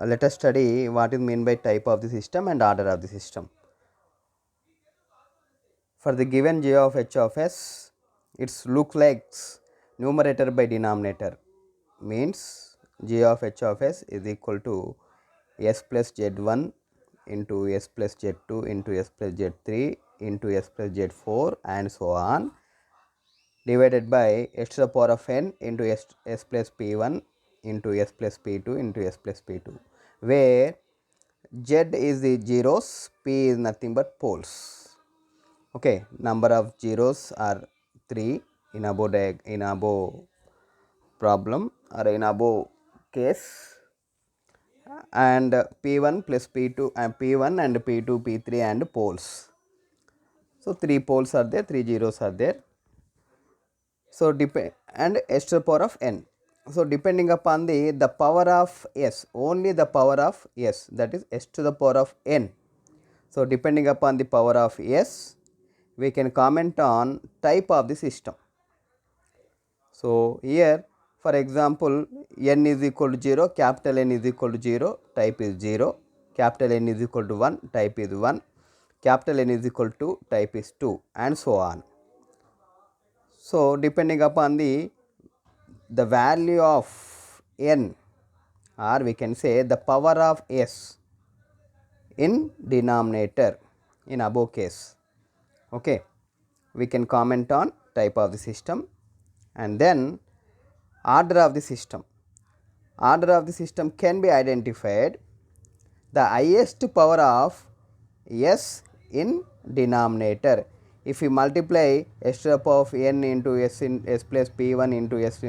let us study what is meant by type of the system and order of the system. For the given g of h of s, its look like numerator by denominator means g of h of s is equal to s plus z1 into s plus z2 into s plus z3 into s plus z4 and so on, divided by s to the power of n into s plus p1 into s plus p2 into s plus p2, where z is the zeros, p is nothing but poles. Okay, number of zeros are 3 in above problem or in above case, and p1 plus p2 and p1 and p2 p3 and poles. So 3 poles are there, 3 zeros are there. So depend and s to the power of n. So depending upon the power of s, only the power of s, that is s to the power of n. So depending upon the power of s, we can comment on type of the system. So here for example, n is equal to 0, capital N is equal to 0, type is 0, capital N is equal to 1, type is 1, capital N is equal to, type is 2, and so on. So depending upon the value of n, or we can say the power of s in denominator in above case, okay, we can comment on type of the system. And then order of the system. Order of the system can be identified the highest power of s in denominator. If we multiply s to the power of n into s in s plus p1 into s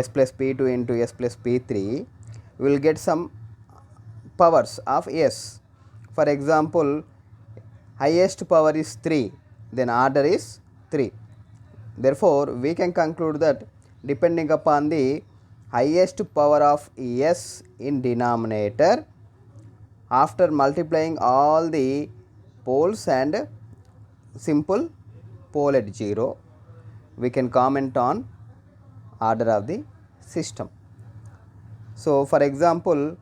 plus p2 into s plus p3, we will get some powers of s. For example, highest power is 3, then order is 3. Therefore, we can conclude that depending upon the highest power of s in denominator, after multiplying all the poles and simple pole at 0, we can comment on order of the system. So, for example,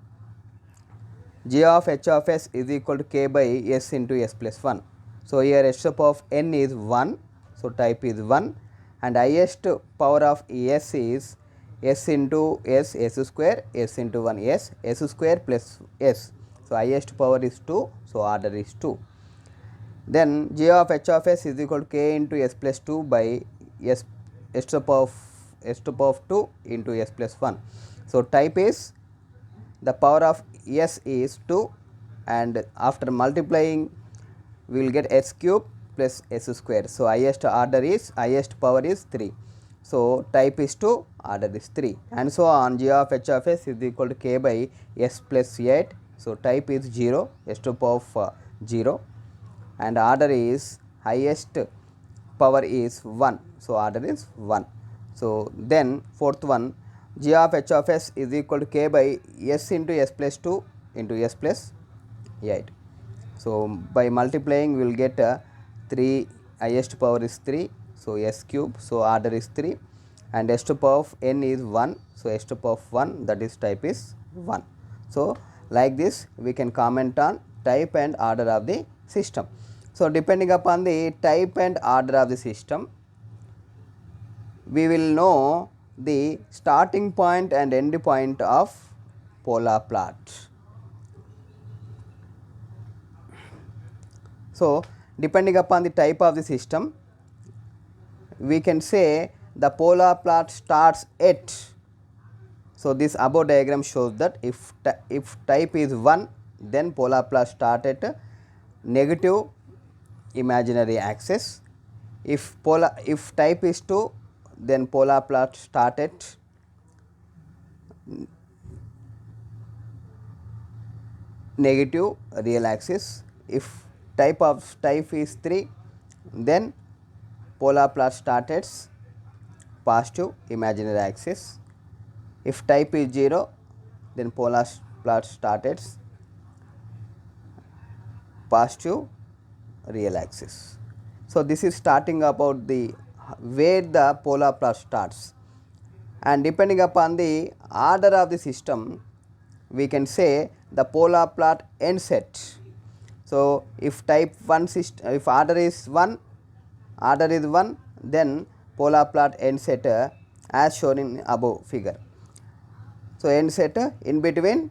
g of h of s is equal to k by s into s plus 1. So, here s of n is 1, so type is 1, and highest power of s is s into s, s square, s into 1, s square plus s. So, highest power is 2, so order is 2. Then g of h of s is equal to k into s plus 2 by s to the power of 2 into s plus 1. So, type is the power of s is 2, and after multiplying we will get s cube plus s square. So, highest power is 3. So, type is 2, order is 3, and so on. G of h of s is equal to k by s plus 8. So, type is 0, s to the power of 0, and order is highest power is 1. So, order is 1. So, then fourth one, g of h of s is equal to k by s into s plus 2 into s plus 8. So, by multiplying we will get 3, highest power is 3. So, s cube, so order is 3, and s to the power of n is 1. So, s to the power of 1, that is type is 1. So, like this we can comment on type and order of the system. So, depending upon the type and order of the system, we will know the starting point and end point of polar plot. So, depending upon the type of the system, we can say the polar plot starts at. So, this above diagram shows that if type is 1, then polar plot start at negative imaginary axis. If type is 2, then polar plot start at negative real axis. If type is 3, then polar plot start at positive imaginary axis. If type is 0, then polar plot start at positive real axis. So, this is starting about the where the polar plot starts, and depending upon the order of the system, we can say the polar plot end set. So, if type 1 system, if order is 1, then polar plot end set as shown in above figure. So, end set in between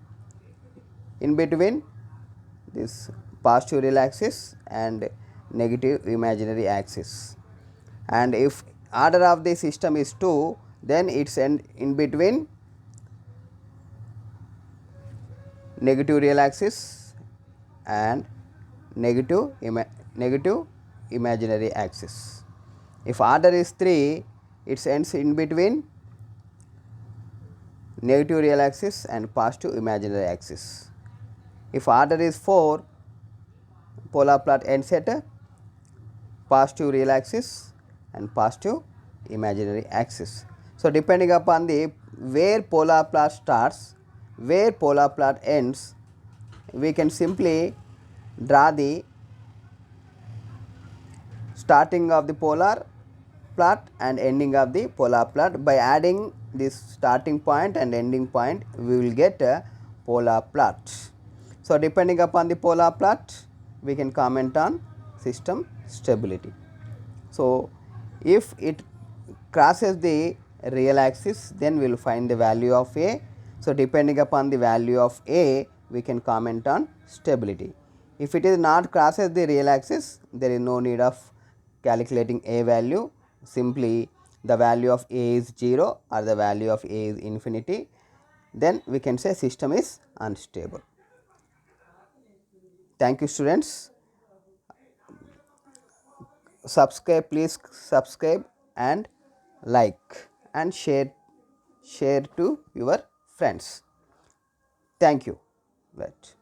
this positive real axis and negative imaginary axis, and if order of the system is 2, then its end in between negative real axis and negative imaginary axis. If order is 3, its ends in between negative real axis and positive imaginary axis. If order is 4, polar plot ends at positive real axis and positive imaginary axis. So, depending upon the where polar plot starts, where polar plot ends, we can simply draw the starting of the polar plot and ending of the polar plot. By adding this starting point and ending point, we will get a polar plot. So, depending upon the polar plot, we can comment on system stability. So, if it crosses the real axis, then we will find the value of A. So, depending upon the value of A, we can comment on stability. If it is not crosses the real axis, there is no need of calculating A value. Simply the value of A is 0 or the value of A is infinity, then we can say system is unstable. Thank you, students. Subscribe, please subscribe and like and share to your friends. Thank you. Right.